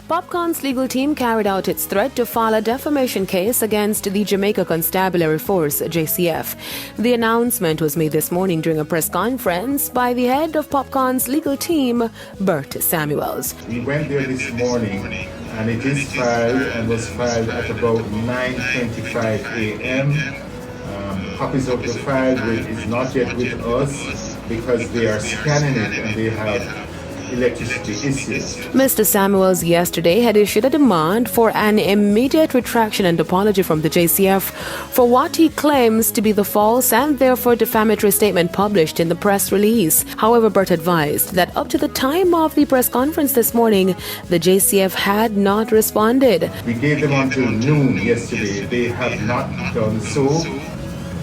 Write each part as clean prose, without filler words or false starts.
Popcaan's legal team carried out its threat to file a defamation case against the Jamaica Constabulary Force, JCF. The announcement was made this morning during a press conference by the head of Popcaan's legal team, Bert Samuels. We went there this morning and it is filed and was filed at about 9:25 a.m. Copies of the file is not yet with us because they are scanning it and they have electricity issues. Mr. Samuels yesterday had issued a demand for an immediate retraction and apology from the JCF for what he claims to be the false and therefore defamatory statement published in the press release. However, Bert advised that up to the time of the press conference this morning, the JCF had not responded. We gave them until noon yesterday. They have not done so.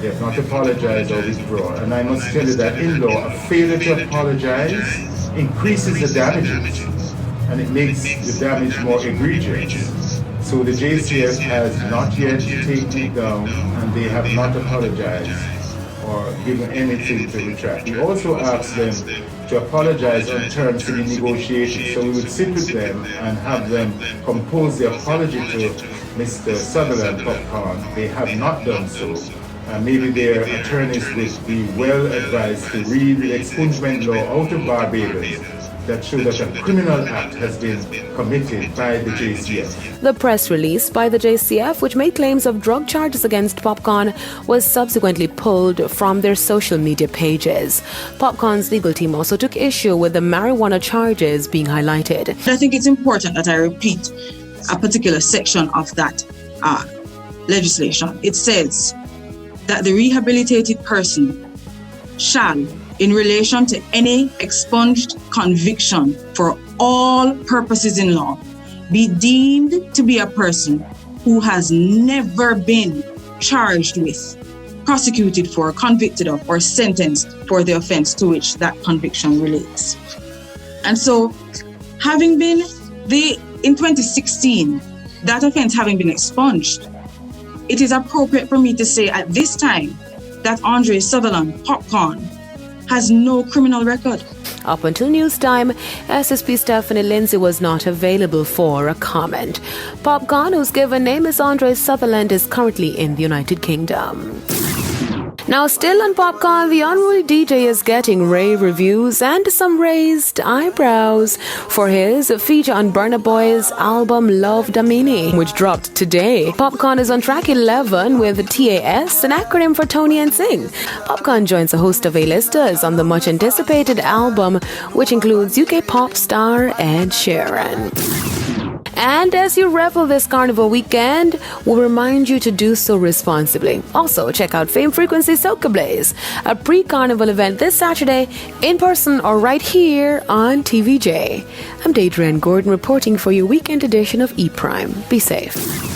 They have not apologized or withdrawn. And I must tell you that in law, a failure to apologize increases the damages and it makes the damage more egregious. So the JCF has not yet taken it down and they have not apologized or given anything to retract. We also asked them to apologize on terms to be negotiated. So we would sit with them and have them compose the apology to Mr. Sutherland Popcaan. They have not done so. Maybe their attorneys would be well advised to read the expungement law out of Barbados that shows that a criminal act has been committed by the JCF. The press release by the JCF, which made claims of drug charges against Popcaan, was subsequently pulled from their social media pages. Popcaan's legal team also took issue with the marijuana charges being highlighted. I think it's important that I repeat a particular section of that legislation. It says that the rehabilitated person shall, in relation to any expunged conviction for all purposes in law, be deemed to be a person who has never been charged with, prosecuted for, convicted of, or sentenced for the offense to which that conviction relates. And so, having been in 2016, that offense having been expunged, it is appropriate for me to say at this time that Andre Sutherland Popcaan has no criminal record. Up until news time, SSP Stephanie Lindsay was not available for a comment. Popcaan, whose given name is Andre Sutherland, is currently in the United Kingdom. Now, still on Popcaan, the unruly DJ is getting rave reviews and some raised eyebrows for his feature on Burna Boy's album Love Damini, which dropped today. Popcaan is on track 11 with TAS, an acronym for Tony and Sing. Popcaan joins a host of A-listers on the much-anticipated album, which includes UK pop star Ed Sheeran. And as you revel this carnival weekend, we'll remind you to do so responsibly. Also, check out Fame Frequency Soca Blaze, a pre-carnival event this Saturday, in person or right here on TVJ. I'm Deidre Gordon reporting for your weekend edition of E-Prime. Be safe.